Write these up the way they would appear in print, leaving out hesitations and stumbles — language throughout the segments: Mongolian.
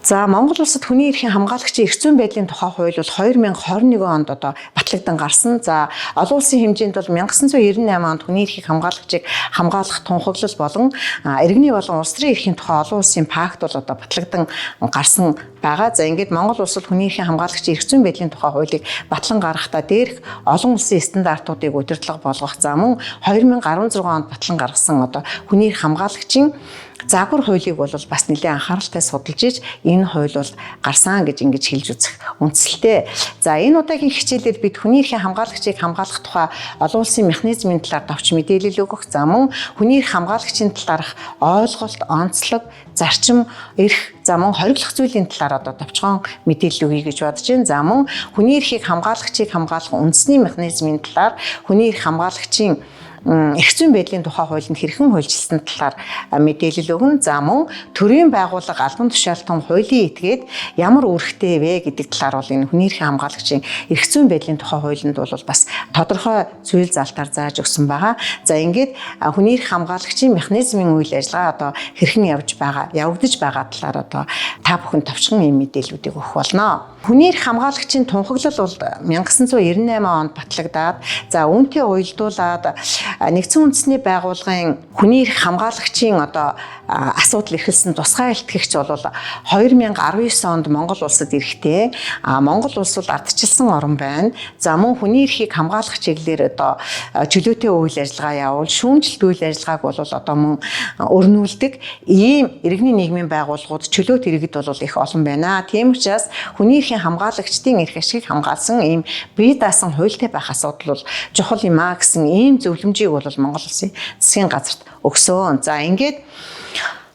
За Монгол улсад хүний эрхийн хамгаалагчийн эрх зүйн байдлын тухай хууль бол 2021 онд батлагдсан гарсан. За олон улсын хэмжээнд бол 1998 онд хүний эрхийг хамгаалагчийг хамгаалах тунхаглал болон иргэний болон улс төрийн эрхийн тухай олон улсын пакт бол батлагдсан гарсан байгаа. За ингээд Монгол улс бол хүний эрхийн хамгаалагчийн эрх зүйн байдлын тухай хуулийг батлан гаргахдаа дээрх олон улсын стандартуудыг удирдлага болгох за мөн 2016 онд батлан гаргасан хүний эрх хамгаалагчийн загвар хуулийг бол бас нэлээд анхааралтай судалж иж энэ хууль бол гарсан гэж ингэж хэлж үзэх үндсэлтэй. За энэ удаагийн хичээлээр бид хүний эрхийн хамгаалагчийг хамгаалах тухай олон улсын механизмын талаар товч мэдээлэл өгөх, за мөн хүний эрх хамгаалагчийн талаарх ойлголт, онцлог, зарчим, эрх, за мөн хориглох зүйлийн талаар товчхон мэдээлэл өгье гэж бодож байна. За мөн хүний эрхийг хамгаалагчийг хамгаалах үндэсний механизмын талаар хүний эрх хамгаалагчийн эрх зүйн байдлын тухай хуулинд хэрхэн хуульчилсан талаар мэдээлэл өгнө. За мөн төрийн байгууллага албан тушаалтан хуулийн этгээд ямар үүрэгтэй вэ гэдэг талаар бол энэ хүний эрхийн хамгаалагчийн эрх зүйн байдлын тухай хуулинд бол бас тодорхой зүйл залтаар зааж өгсөн байгаа. За ингээд хүний эрх хамгаалагчийн механизмын үйл ажиллагаа хэрхэн явагдаж байгаа талаар та бүхэн товчхон ийм мэдээллүүдийг өгөх болно. Хүний эрх хамгаалагчийн тунхаглал бол 1998 онд батлагдаад за үүнтэй уялдуулаад нэгдсэн үндэсний байгууллагын хүний эрх хамгаалагчийн асуудал эрхэлсэн тусгай илтгэгч бол 2019 онд Монгол улсад ирэхдээ Монгол улс бол ардчилсан орн байна. За мөн хүний эрхийг хамгаалах чиглэлээр чөлөөтэй үйл ажиллагаа явуул, шүүмжлэлт үйл ажиллагааг бол мөн өрнүүлдэг ийм иргэний нийгмийн байгууллагууд чөлөөт иргэд бол их олон байна. Тийм учраас хүний эрхийн хамгаалагчдын эрх ашигыг хамгаалсан ийм бие даасан хуультай байх асуудал бол чухал юм а гэсэн ийм зөвлөмжийг бол Монгол улсын засгийн газарт өгсөн. За ингээд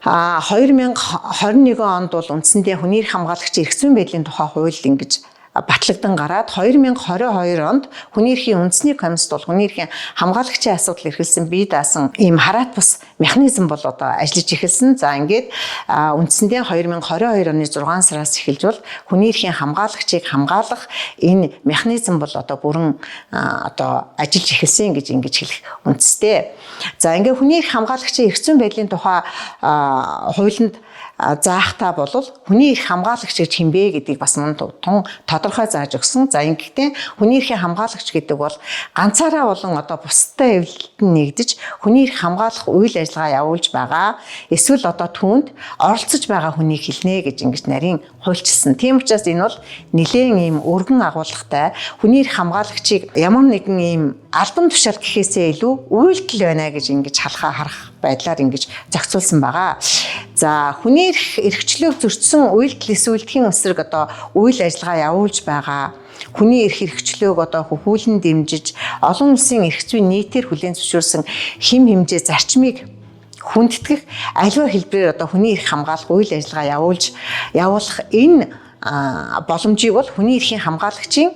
2021 онд бол үндсэндээ хүний эрх хамгаалагчийн эрх зүйн байдлын тухай хууль ингэж батлагдсан гараад 2022 онд хүний эрхийн үндэсний комиссд бол хүний эрхийн хамгаалагчийн асуудал эрхэлсэн бие даасан ийм хараат бус механизм бол ажиллаж эхэлсэн. За ингээд үндсэндээ 2022 оны 6 сараас эхэлж бол хүний эрхийн хамгаалагчийг хамгаалах энэ механизм бол бүрэн ажиллаж эхэлсэн гэж ингэж хэлэх үндэстэй. За ингээд хүний эрх хамгаалагчийн эрх зүйн байдлын тухай хуулинд заахтаа бол хүний эрх хамгаалагч гэж хэмбэ гэдгийг бас мөн тун тодорхой зааж өгсөн. За ингэхдээ хүний эрхийн хамгаалагч гэдэг бол ганцаараа болон бусдтай эвлэлд нэгдэж хүний эрх хамгаалах үйл ажиллагаа явуулж байгаа эсвэл түүнд оролцож байгаа хүнийг хэлнэ гэж ингэж нарийн хуульчилсан. Тийм учраас энэ бол нэлээд ийм өргөн агуулгатай хүний эрх хамгаалагчийг ямар нэгэн ийм албан тушаал гэхээсээ илүү үйлдэл байна гэж ингэж харах байдлаар ингэж зохицуулсан байгаа. За хүний эрхчлөөг зөрчсөн үйлдэл эсвэл дэлхийн эсрэг үйл ажиллагаа явуулж байгаа хүний эрх эрхчлөөг хөхүүлэн дэмжиж олон улсын эрх зүйн нийтээр хүлээн зөвшөөрсөн хэм хэмжээ зарчмыг хүндэтгэх аливаа хэлбэрээр хүний эрх хамгаалах үйл ажиллагаа явуулах энэ боломжийг бол хүний эрхийн хамгаалагчийн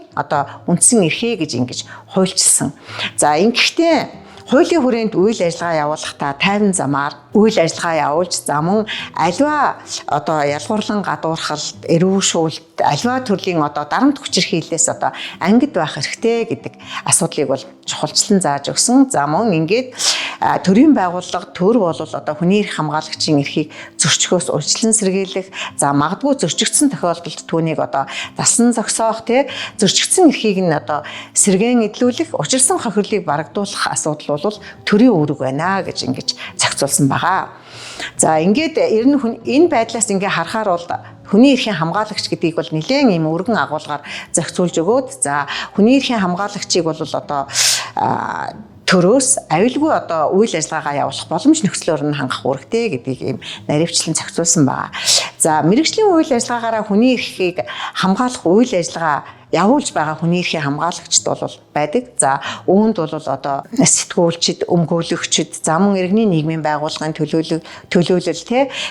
үндсэн эрхээ гэж ингэж хуульчилсан. За ингэхдээ хуулийн хүрээнд үйл ажиллагаа явуулахдаа тайван замаар үйл ажиллагаа явуулж за мөн аливаа ялгуурлан гадуурхалт, эрүү шүүлт, аливаа төрлийн дарамт хүчирхийллээс ангид байх хэрэгтэй гэдэг асуудлыг бол чухалчлан зааж өгсөн. За мөн ингээд төрийн байгууллага төр бол хүний эрх хамгаалагчийн эрхийг зөрчгөөс урьдчилан сэргийлэх, за магадгүй зөрчигдсөн тохиолдолд түүнийг дасан зогсоох, зөрчигдсөн эрхийг нь сэргээн эдлүүлэх, учирсан хохирлыг барагдуулах асуудал бол төрийн үүрэг байна гэж ингэж зохицуулсан байгаа. За ингээд ер нь энэ байдлаас ингээ харахаар бол хүний эрхийн хамгаалагч гэдгийг бол нэлээд ийм өргөн агуулгаар зохицуулж өгөөд за хүний эрхийн хамгаалагчийг бол төрөөс аюулгүй үйл ажиллагаагаа явуулах боломж нөхцлөөр нь хангах үүрэгтэй гэдгийг ийм наривчлан зохицуулсан байгаа. За мэргэжлийн үйл ажиллагаагаараа хүний эрхийг хамгаалах үйл ажиллагаа явуулж байгаа хүний эрхийн хамгаалагчд бол байдаг. За үүнд бол сэтгүүлчид, өмгөөлөгчд, замун иргэний нийгмийн байгууллагын төлөөлөл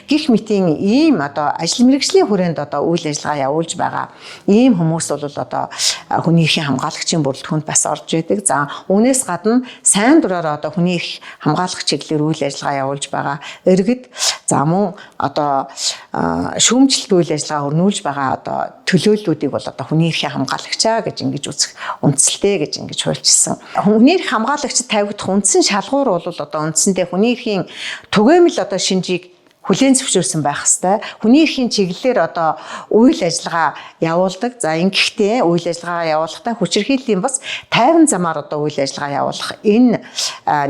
гих мэтийн ийм ажил мэргэжлийн хүрээнд үйл ажиллагаа явуулж байгаа ийм хүмүүс бол хүний эрхийн хамгаалагчийн бүрэлдэхүүнд бас орж идэг. За үүнээс гадна сайн дураар хүний эрх хамгаалах чиглэлээр үйл ажиллагаа явуулж байгаа иргэд за мөн шүүмжлэлт үйл ажиллагаа өрнүүлж байгаа төлөөллүүдийг бол хүний эрхийн хамгаалагчаа гэж ингэж үзэх үндсэлтэй гэж ингэж хуульчилсан. Хүний эрх хамгаалагчид тавигдах үндсэн шалгуур бол үндсэндээ хүний эрхийн түгээмэл шинжийг хүлээн зөвшөөрсөн байх хэвээр. Хүний эрхийн чиглэлээр одоо үйл ажиллагаа явуулдаг. За ингэхдээ үйл ажиллагаа явуулахдаа хүчирхийллийн бас тайван замаар одоо үйл ажиллагаа явуулах энэ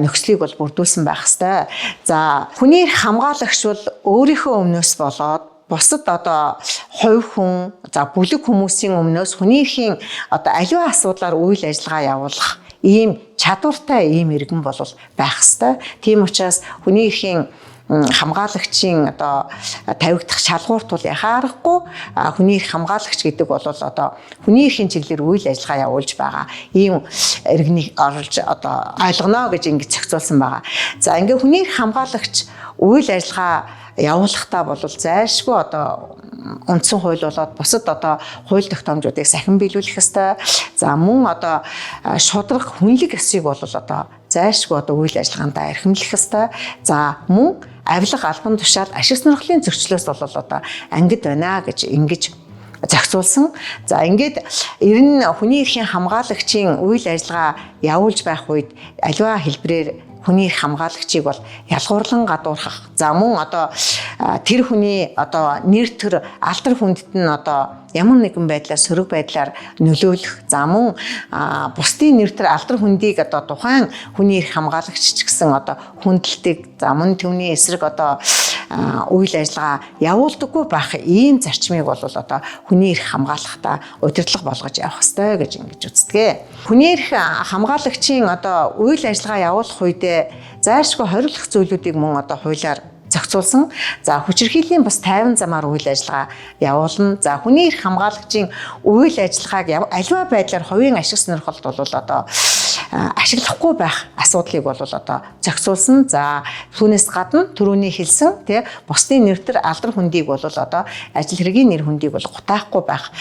нөхцөлийг бол бүрдүүлсэн байх хэвээр. За хүний эрх хамгаалагч бол өөрийнхөө өмнөөс болоод бусад одоо хувь хүн, за бүлэг хүмүүсийн өмнөөс хүний эрхийн одоо аливаа асуудлаар үйл ажиллагаа явуулах ийм чадвартай ийм иргэн бол байх хэвээр. Тийм учраас хүний эрхийн хамгаалагчийн одоо тавигдах шалгуурт бол яхаарахгүй хүний эрх хамгаалагч гэдэг бол одоо хүний эрхийн чиглэлээр үйл ажиллагаа явуулж байгаа ийм иргэнийг оруулж одоо ойлгоно гэж ингэж зохицуулсан байгаа. За ингээ хүний эрх хамгаалагч үйл ажиллагаа явуулахдаа бол зайлшгүй одоо үндсэн хууль болоод бусад одоо хууль тогтоомжуудыг сахин биелүүлэх ёстой. За мөн одоо шударга хүнлэг ёсыг бол одоо зайлшгүй одоо үйл ажиллагаандаа эрхэмлэх ёстой. За мөн авилга албан тушаал ашиг сонирхлын зөрчлөөс бол одоо ангид байна гэж ингэж зохицуулсан. За ингээд ер нь хүний эрхийн хамгаалагчийн үйл ажиллагаа явуулж байх үед аливаа хэлбэрээр хүний эрх хамгаалагчийг бол ялгуурлан гадуурхах. За мөн одоо тэр хүний одоо нэр төр алдар хүндэт нь одоо ямар нэгэн байдлаар сөрөг байдлаар нөлөөлөх. За мөн бусдын нэр төр алдар хүндийг одоо тухайн хүний эрх хамгаалагч ч гэсэн одоо хүндэлдэг. За мөн түүний эсрэг одоо үйл ажиллагаа явуулдаггүй байх ийм зарчмыг бол одоо хүний эрх хамгаалахтаа удирдлага болгож явах ёстой гэж ингэж үздэг. Хүний эрх хамгаалагчийн одоо үйл ажиллагаа явуулах үедээ зайлшгүй хориглох зүйлүүдийг мөн одоо хуулиар зохицуулсан. За хүчирхийллийн бас тайван замаар үйл ажиллагаа явуулна. За хүний эрх хамгаалагчийн үйл ажиллагааг аливаа байдлаар хувийн ашиг сонирхолд бол одоо ашиглахгүй байх асуудлыг бол одоо зохицуулсан. За түүнээс гадна түрүүний хэлсэн тий бусдын нэр төр алдар хүндийг бол одоо ажил хэргийн нэр хүндийг бол гутаахгүй байх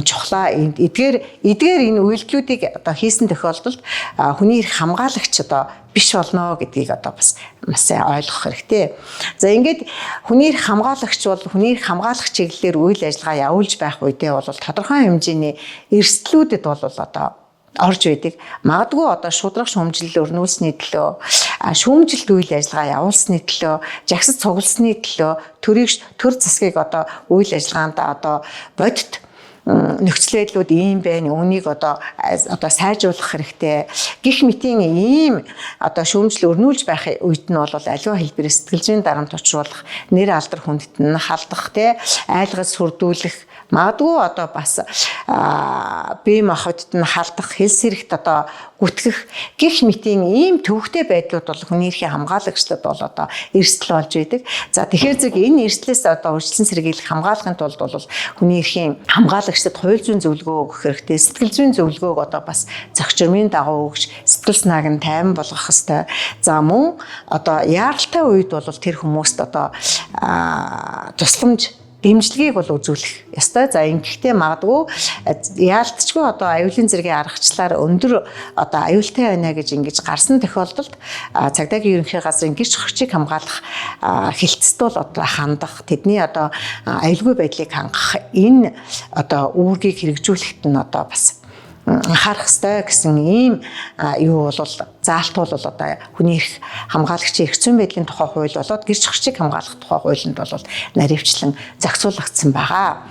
чухлаа. Эдгээр энэ үйлдэлүүдийг одоо хийсэн тохиолдолд хүний эрх хамгаалагч одоо биш болно гэдгийг одоо бас маш ойлгох хэрэгтэй. За ингээд хүний эрх хамгаалагч бол хүний эрх хамгаалах чиглэлээр үйл ажиллагаа явуулж байх үедээ бол тодорхой хэмжээний эрсдлүүдэд бол одоо орж байдаг. Магадгүй одоо шударга шүүмжлэл өрнүүлсний төлөө, шүүмжилт үйл ажиллагаа явуулсны төлөө, жагсаж цугласны төлөө төр засгийг одоо үйл ажиллагаанд одоо бодит нөхцөл байдлууд ийм байна. Үүнийг одоо сайжруулах хэрэгтэй. Гэх мэтийн ийм одоо шүүмжил өрнүүлж байх үед нь бол аливаа хэлбэрээр сэтгэлзүйн дарамт учруулах, нэр алдар хүндэт нь халдах, айлгаж сүрдүүлэх, магадгүй одоо бас бие махбодд нь халдах, хэл сэрэгт одоо гүтгэх гэх мэтийн ийм төвөгтэй байдлууд бол хүний эрхийн хамгаалагчдад бол одоо эрсдэл болж байдаг. За тэгэхээр зөв энэ эрсдлээс одоо үржилсэн сэргийлэх хамгаалахын тулд бол хүний эрхийн хамгаалагчдад хууль зүйн зөвлөгөө өгөх хэрэгтэй. Сэтгэл зүйн зөвлөгөөг одоо бас зохицормын дагуу өгч сэтгэл санааг нь тайван болгох хэрэгтэй. За мөн одоо яаралтай үед бол тэр хүмүүст одоо тусламж дэмжлэгийг бол үзүүлэх ёстой. За ингэхдээ магадгүй яалтчгүй одоо аюулын зэргийн аргачлалаар өндөр одоо аюултай байна гэж ингэж гарсан тохиолдолд цагдаагийн ерөнхий газрын гэрч хорчийг хамгаалах хэлцэд бол одоо хандах, тэдний одоо аюулгүй байдлыг хангах энэ одоо үүргийг хэрэгжүүлэхэд нь одоо бас анхаарах ёстой гэсэн ийм юу бол заалтуул бол одоо хүний эрх хамгаалагчийн эрх зүйн байдлын тухай хууль болоод гэрч хорчийг хамгаалах тухай хуулинд бол наривчлан зохицуулагдсан байгаа.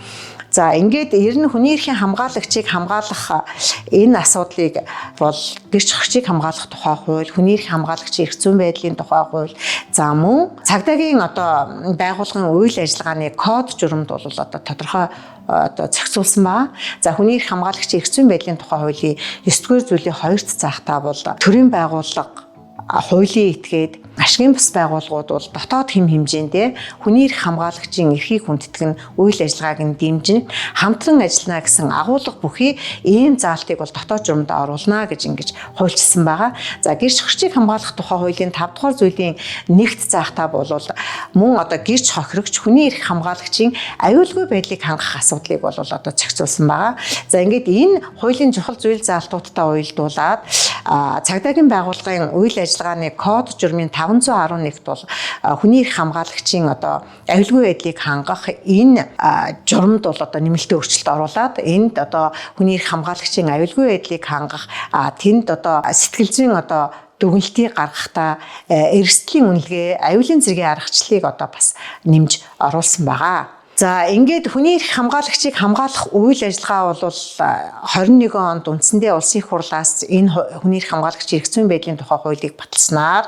За ингээд ер нь хүний эрхийн хамгаалагчийг хамгаалах энэ асуудлыг бол гэрч хорчийг хамгаалах тухай хууль, хүний эрх хамгаалагчийн эрх зүйн байдлын тухай хууль, за мөн цагдаагийн одоо байгууллагын үйл ажиллагааны код журамд бол одоо тодорхой одоо зохицуулсан байна. За хүний эрх хамгаалагчийн эрх зүйн байдлын тухай хуулийн 9-р зүйлийн 2-т заахтаа бол төрийн байгууллага хуулийн этгээд ашигын бас байгууллагууд бол дотоод хэм хэмжээндээ хүний эрх хамгаалагчийн эрхийг хүндэтгэн үйл ажиллагааг нь дэмжин хамтран ажиллана гэсэн агуулга бүхий ийм заалтыг бол дотоод журамд оруулна гэж ингэж хуульчилсан байгаа. За гэрч хорчийг хамгаалах тухай хуулийн 5 дугаар зүйлийн 1-т заахтаа бол мөн одоо гэрч хохирогч хүний эрх хамгаалагчийн аюулгүй байдлыг хангах асуудлыг бол одоо зохицуулсан байгаа. За ингээд энэ хуулийн чухал зүйл заалтуудтай уялдуулаад цагдаагийн байгууллагын үйл ажиллагааны код журмын 511-т бол хүний эрх хамгаалагчийн одоо аюулгүй байдлыг хангах энэ журамд бол одоо нэмэлтийн өөрчлөлт оруулаад энд одоо хүний эрх хамгаалагчийн аюулгүй байдлыг хангах тэнд одоо сэтгэл зүйн одоо дүгнэлтийг гаргахдаа эрсдлийн үнэлгээ, аюулын зэргийн аргачлалыг одоо бас нэмж оруулсан байгаа. За ингээд хүний эрх хамгаалагчийг хамгаалах үйл ажиллагаа бол 21 онд үндсэндээ улсын их хурлаас энэ хүний эрх хамгаалагчийн эрх зүйн байдлын тухай хуулийг баталснаар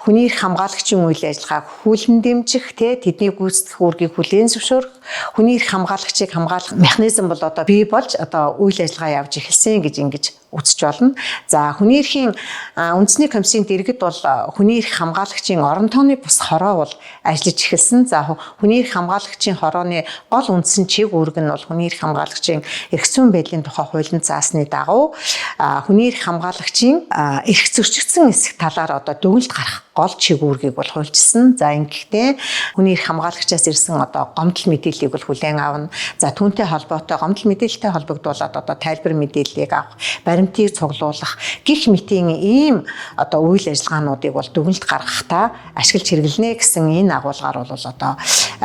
хүний эрх хамгаалагчийн үйл ажиллагааг хүлэн дэмжих, тэдний гүйцэтгэх үүргийг хүлээн зөвшөөрөх, хүний эрх хамгаалагчийг хамгаалах механизм бол одоо бий болж одоо үйл ажиллагаа явж эхэлсэн гэж ингэж үзэж болно. За хүний эрхийн үндэсний комиссийн дэргэд бол хүний эрх хамгаалагчийн орон тооны бус хороо бол ажиллаж эхэлсэн. За хүний эрх хамгаалагчийн хорооны гол үндсэн чиг үүрэг нь бол хүний эрх хамгаалагчийн эрх зүйн байдлын тухай хуулинд заасны дагуу хүний эрх хамгаалагчийн эрх зөрчигдсөн эсэх талаар одоо дүгнэлт гарах гол чиг үүргийг бол хуульчилсан. За ингэхдээ хүний эрх хамгаалагчаас ирсэн одоо гомдол мэдээллийг бол хүлээн авна. За түүнтэй холбоотой гомдол мэдээлэлтэй холбогдуулаад одоо тайлбар мэдээллийг авах, баримтыг цуглуулах гих мэтийн ийм одоо үйл ажиллагаануудыг бол дүгнэлт гаргахдаа ашиглаж хэрэглэнэ гэсэн энэ агуулгаар бол одоо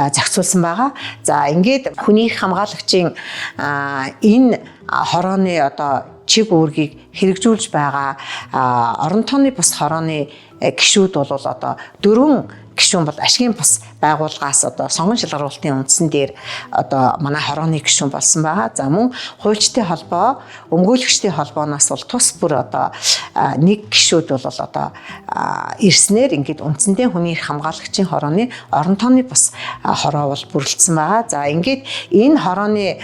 зохицуулсан байгаа. За ингээд хүний эрх хамгаалагчийн энэ хорооны одоо чиг үүргийг хэрэгжүүлж байгаа орон тооны бус хорооны гишүүд бол одоо 4 гишүүн бол ашигын бас байгууллагаас одоо сонгон шалгаруулалтын үндсэн дээр одоо манай хорооны гишүүн болсон байгаа. За мөн хуульчдын холбоо, өмгөөлөгчдийн холбооноос бол тус бүр одоо нэг гишүүд бол одоо ирснээр ингээд үндсэндээ хүний эрх хамгаалагчийн хорооны орон тооны бас хороо бол бүрэлдсэн байгаа. За ингээд энэ хорооны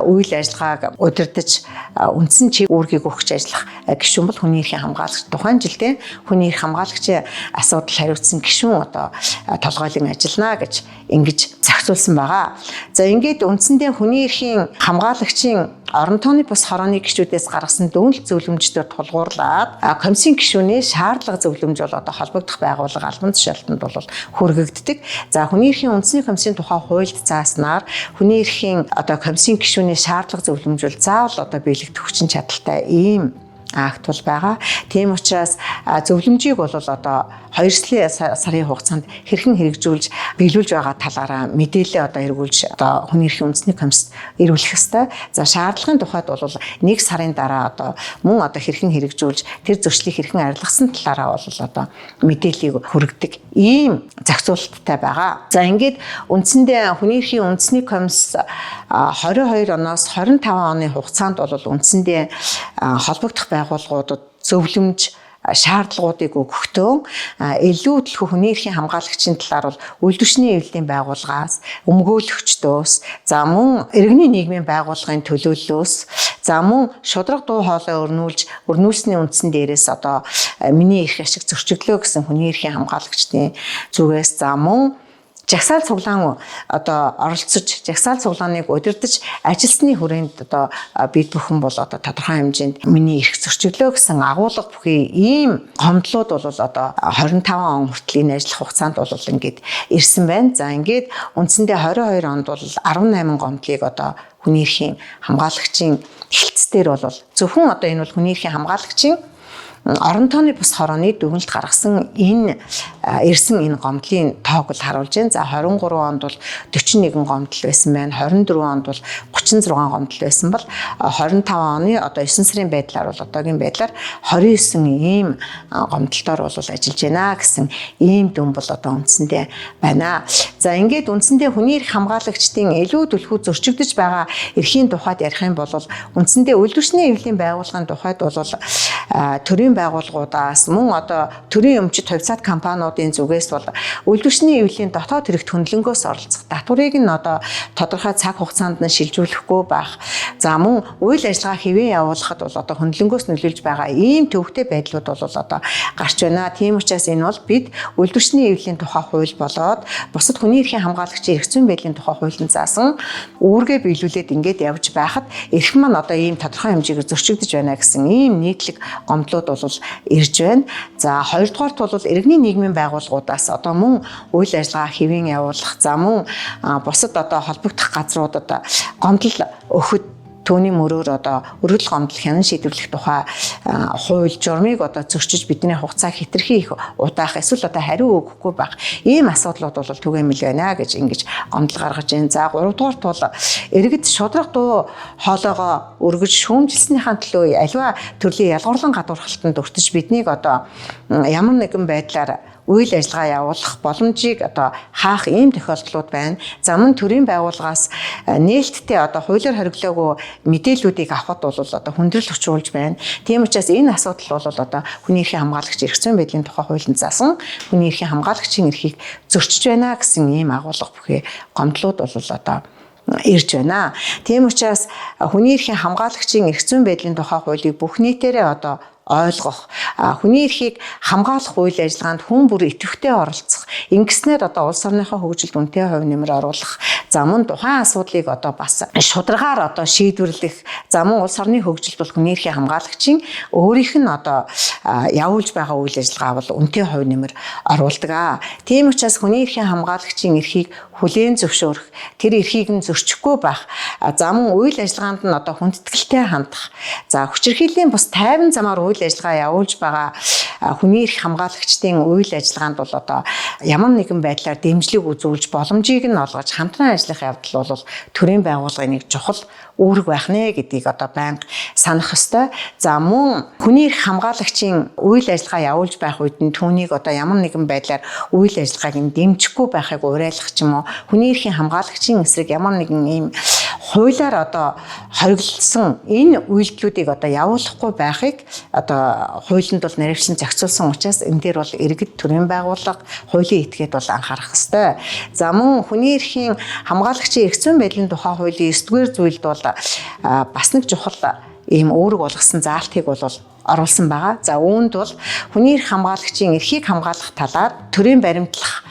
үйл ажиллагааг удирдах үндсэн чиг үүргийг өгч ажиллах гишүүн бол хүний эрхийн хамгаалагч. Тухайн жилдээ хүний эрх хамгаалагчийн асуудал хариуцсан гишүүн одоо толгойлон ажиллана гэж ингэж зохицуулсан байгаа. За ингээд үндсэндээ хүний эрхийн хамгаалагчийн орон тооны бус хорооны гишүүдээс гаргасан дүгнэлт зөвлөмжөөр тулгуурлаад комиссийн гишүүний шаардлага зөвлөмж бол одоо холбогдох байгууллага албан тушаалтанд бол хүргэгддэг. За хүний эрхийн үндэсний комиссийн тухай хуульд зааснаар хүний эрхийн одоо комиссийн гишүүний шаардлага зөвлөмж бол заавал одоо биелэгдэх хүчин чадалтай ийм акт бол байгаа. Тийм учраас зөвлөмжийг бол одоо 2 сарын хугацаанд хэрхэн хэрэгжүүлж биелүүлж байгаа талаараа мэдээлэл одоо эргүүлж одоо хүний эрхийн үндэсний комиссид ирүүлэх ёстой. За шаардлагын тухайд бол 1 сарын дараа одоо мөн одоо хэрхэн хэрэгжүүлж тэр зөрчлийг хэрхэн арилгасан талаараа бол одоо мэдээллийг хүргэдэг ийм зохицуулалттай байгаа. За ингээд үндсэндээ хүний эрхийн үндэсний комисс 22 оноос 25 оны хугацаанд бол үндсэндээ холбогдох байгууллагуудад зөвлөмж шаардлагуудыг өгөхдөө илүү төлхөө хүний эрхийн хамгаалагчийн талаар бол үйлдвэрчний эвлэлийн байгууллагаас, өмгөөлөгчдөөс, за мөн иргэний нийгмийн байгууллагын төлөөллөөс, за мөн шударга дуу хоолой өрнүүлсний үндсэн дээрээс одоо миний эрх ашиг зөрчигдлөө гэсэн хүний эрхийн хамгаалагчдын зүгээс, за мөн жагсаал цуглаан одоо оролцож жагсаал цуглааныг удирдах ажилсны хүрээнд одоо бид бүхэн бол одоо тодорхой хэмжээнд миний эрх зөрчиглөө гэсэн агуулга бүхий ийм гомдлууд бол одоо 25 он хүртэл энэ ажиллах хугацаанд бол ингээд ирсэн байна. За ингээд үндсэндээ 22 онд бол 18 гомдлыг одоо хүний эрхийн хамгаалагчийн хэлцээр бол зөвхөн одоо энэ бол хүний эрхийн хамгаалагчийн орон тооны бус хорооны дүгнэлт гаргасан энэ ирсэн энэ гомдлын тоог л харуулж байна. За 23 онд бол 41 гомдол байсан байна. 24 онд бол 36 гомдол байсан бол 25 оны одоо 9 сарын байдлаар бол одоогийн байдлаар 29 ийм гомдолтоор бол ажиллаж байна гэсэн ийм дүн бол одоо үндсэндээ байна. За ингээд үндсэндээ хүний эрх хамгаалагчдын илүү төлхөө зөрчигдөж байгаа эрхийн тухайд ярих юм бол үндсэндээ үйлдвэрчний эвлэлийн байгууллагын тухайд бол төрийн байгууллагуудаас мөн одоо төрийн өмчит хувьцаат компаниудын зүгээс бол үйлдвэрчний эвлэлийн дотоод хэрэгт хөндлөнгөөс оролцох татварыг нь одоо тодорхой цаг хугацаанд нь шилжүүлэхгүй байх. За мөн үйл ажиллагаа хэвэн явуулахад бол одоо хөндлөнгөөс нөлөөлж байгаа ийм төвөгтэй байдлууд бол одоо гарч байна. Тийм учраас энэ бол бид үйлдвэрчний эвлэлийн тухай хууль болоод бусад хүний эрхийн хамгаалагчийн эрх зүйн байдлын тухай хуулинд заасан үүргээ биелүүлээд ингээд явж байхад эрх маань одоо ийм тодорхой хэмжээгээр зөрчигдөж байна гэсэн ийм нийтлэг гомдлууд бол ирж байна. За хоёрдугаарт бол иргэний нийгмийн байгууллагуудаас одоо мөн үйл ажиллагаа хэвэн явуулах, за мөн бусад одоо холбогдох газруудад гомдол өгөхөд түүний мөрөөр одоо өргөдөл гомдол хянан шийдвэрлэх тухай хууль журмыг одоо зөрчиж бидний хугацаа хэтэрхий их удаах эсвэл одоо хариу өгөхгүй байх ийм асуудлууд бол түгээмэл байна гэж ингэж гомдол гаргаж байна. За 3 дугаарт бол иргэд шудраг дуу хоолойгоо өргөж шүүмжилснийхаа төлөө аливаа төрлийн ялгуурлан гадуурхалтанд өртөж биднийг одоо ямар нэгэн байдлаар үйл ажиллагаа явуулах боломжийг одоо хаах ийм тохиолдлууд байна. За мөн төрийн байгууллагаас нээлттэй одоо хуулиар хориглоогүй мэдээллүүдийг авахд бол одоо хүндрэл учруулж байна. Тийм учраас энэ асуудал бол одоо хүний эрхийн хамгаалагч эрх зүйн байдлын тухай хуулинд заасан хүний эрхийн хамгаалагчийн эрхийг зөрчиж байна гэсэн ийм агуулга бүхий гомдлууд бол одоо ирж байна. Тийм учраас хүний эрхийн хамгаалагчийн эрх зүйн байдлын тухай хуулийг бүх нийтээрээ одоо ойлгох, хүний эрхийг хамгаалах үйл ажиллагаанд хүн бүр идэвхтэй оролцох, ингэснээр одоо улс орныхоо хөгжилд үнэтэй хувь нэмэр оруулах, за мөн тухайн асуудлыг одоо бас шударгаар одоо шийдвэрлэх, за мөн улс орны хөгжилд бол хүний эрхийн хамгаалагчийн өөрийнх нь одоо явуулж байгаа үйл ажиллагаа бол үнэтэй хувь нэмэр оруулдаг. Тийм учраас хүний эрхийн хамгаалагчийн эрхийг хүлээн зөвшөөрөх, тэр эрхийг нь зөрчихгүй байх, за мөн үйл ажиллагаанд нь одоо хүндэтгэлтэй хандах, за хүчирхийллийн бус тайван замаар үйл ажиллагаа явуулж байгаа хүний эрх хамгаалагчдын үйл ажиллагаанд бол одоо ямар нэгэн байдлаар дэмжлэг үзүүлж боломжийг нь олгож хамтран ажиллах явдал бол төрийн байгууллагын нэг чухал үүрэг байх нэ гэдгийг одоо байнга санах ёстой. За мөн хүний эрх хамгаалагчийн үйл ажиллагаа явуулж байх үед нь түүнийг одоо ямар нэгэн байдлаар үйл ажиллагааг нь дэмжихгүй байхыг уриалгах ч юм уу, хүний эрхийн хамгаалагчийн эсрэг ямар нэгэн ийм хуулиар одоо хориглосон энэ үйлдэлүүдийг одоо явуулахгүй байхыг одоо хуулинд бол наривчлан зохицуулсан учраас энэ дээр бол иргэд төрийн байгууллага хуулийн этгээд бол анхаарах ёстой. За мөн хүний эрхийн хамгаалагчийн эрх зүйн байдлын тухай хуулийн 9-р зүйлд бол бас нэг чухал ийм үүрэг болгосон заалтыг бол оруулсан байгаа. За үүнд бол хүний эрх хамгаалагчийн эрхийг хамгаалах талаар төрийн баримтлах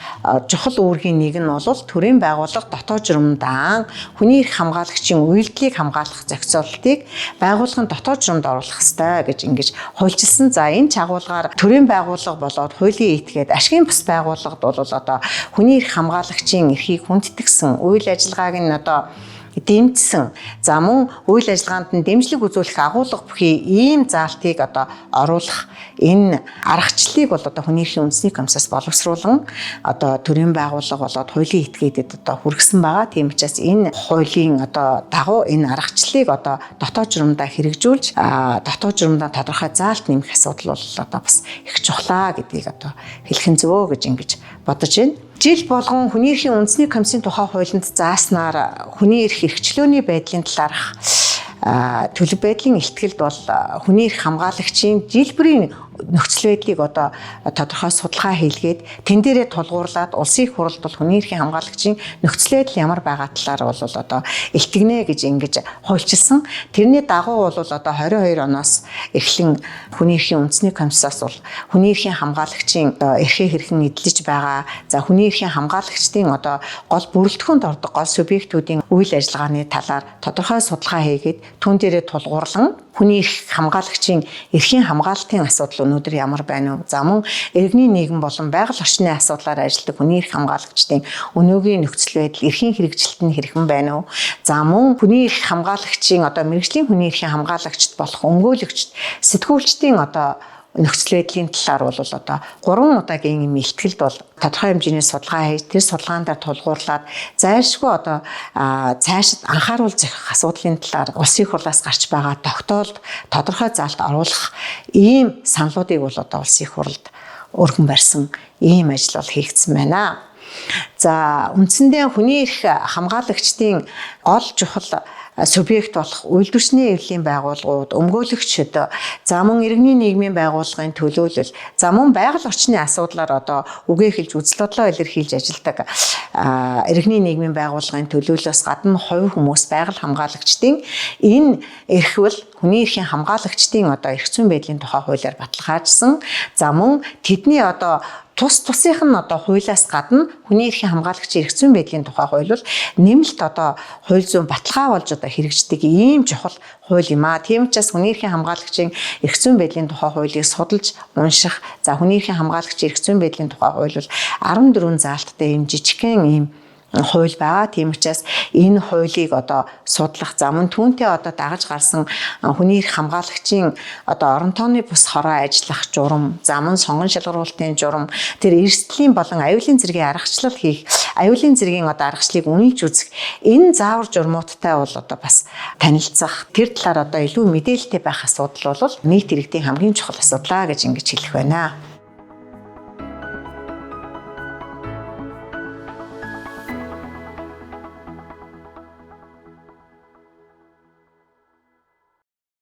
чухал үүргийн нэг нь бол төрийн байгууллага дотоод журмдан хүний эрх хамгаалагчийн үйлдэлийг хамгаалах зохицуултыг байгууллагын дотоод журмд оруулах ёстой гэж ингэж хуульчилсан. За энэ чагуулгаар төрийн байгууллага болоод хуулийн этгээд ашигын бус байгууллагад бол одоо хүний эрх хамгаалагчийн эрхийг хүндэтгсэн үйл ажиллагааг нь одоо дэмжсэн. За мөн үйл ажиллагаанд нь дэмжлэг үзүүлэх агуулга бүхий ийм заалтыг одоо оруулах энэ аргачлалыг бол одоо хүний эрхийн үндэсний комиссаас боловсруулан одоо төрийн байгууллага болоод хуулийн этгээдэд одоо хүргэсэн байгаа. Тийм учраас энэ хуулийн одоо дагуу энэ аргачлалыг одоо дотоод журмдаа хэрэгжүүлж дотоод журмдаа тодорхой заалт нэмэх асуудал бол одоо бас их чухлаа гэдгийг одоо хэлэх нь зөвөө гэж ингэж бодож байна. Жил болгон хүний эрхийн үндэсний комиссийн тухай хуулинд зааснаар хүний эрх эрхчлөөний байдлын талаарх төлөв байдлын илтгэлд бол хүний эрх хамгаалагчийн жил бүрийн нөхцөл байдлыг одоо тодорхой судалгаа хийлгээд тэн дээрээ тулгуурлаад улсын их хурлд бол хүний эрхийн хамгаалагчийн нөхцөл байдал ямар байгаа талаар бол одоо илтгэнэ гэж ингэж хуульчилсан. Тэрний дагуу бол одоо 22 оноос эхлэн хүний эрхийн үндэсний комиссаас бол хүний эрхийн хамгаалагчийн эрхээ хэрхэн эдлэж байгаа, за хүний эрхийн хамгаалагчдын одоо гол бүрэлдэхүүнд ордог гол субъектүүдийн үйл ажиллагааны талаар тодорхой судалгаа хийгээд түүн дээрээ тулгуурлан хүний эрх хамгаалагчийн эрхийн хамгаалтын асуудал өнөөдөр ямар байна вэ? За мөн иргэний нийгэм болон байгаль орчны асуудлаар ажилладаг хүний эрх хамгаалагчдын өнөөгийн нөхцөл байдал эрхийн хэрэгжилт нь хэрхэн байна вэ? За мөн хүний эрх хамгаалагчийн одоо мэргэжлийн хүний эрхийн хамгаалагчд болох өмгөөлөгчд, сэтгүүлчдийн одоо нөхцөл байдлын талаар бол одоо 3 удаагийн юм илтгэлд бол тодорхой хэмжээний судалгаа хийж тэр судалгаанд тулгуурлаад зайлшгүй одоо цаашид анхааруул зохих асуудлын талаар улсын хурлаас гарч байгаа тогтоолд тодорхой заалт оруулах ийм саналуудыг бол одоо улсын хурлд өргөн барьсан ийм ажил бол хийгдсэн байна. За үндсэндээ хүний эрх хамгаалагчдын гол чухал субъект болох үйлдвэрчний эвлэлийн байгууллагууд, өмгөөлөгчид, за мөн иргэний нийгмийн байгууллагын төлөөлөл, за мөн байгаль орчны асуудлаар одоо үгээ хэлж үзэл бодлоо илэрхийлж ажилладаг иргэний нийгмийн байгууллагын төлөөллөөс гадна хувь хүмүүс, байгаль хамгаалагчдын энэ эрх бол хүний эрхийн хамгаалагчдын одоо эрх зүйн байдлын тухай хуулиар баталгаажсан. За мөн тэдний одоо тусынх нь одоо хуулиас гадна хүний эрхийн хамгаалагчийн эрх зүйн байдлын тухай хууль бол нэмэлт одоо хууль зүйн баталгаа болж одоо хэрэгждэг ийм чухал хууль юм аа. Тийм учраас хүний эрхийн хамгаалагчийн эрх зүйн байдлын тухай хуулийг судалж унших. За хүний эрхийн хамгаалагчийн эрх зүйн байдлын тухай хууль бол 14 заалттай ийм жижигхэн ийм хууль байгаа. Тийм учраас энэ хуулийг одоо судлах зам нь түүнтэй одоо дагаж гарсан хүний эрх хамгаалагчийн одоо орон тооны бус хороо ажиллах журам, зам нь сонгон шалгаруулалтын журам, тэр эрсдлийн болон аюулын зэргийн аргачлал хийх, аюулын зэргийн одоо аргачлалыг үнэлж үзэх энэ заавар журмуудтай бол одоо бас танилцах, тэр талаар одоо илүү мэдээлэлтэй байх асуудал бол нийт иргэдийн хамгийн чухал асуудал гэж ингэж хэлэх байна.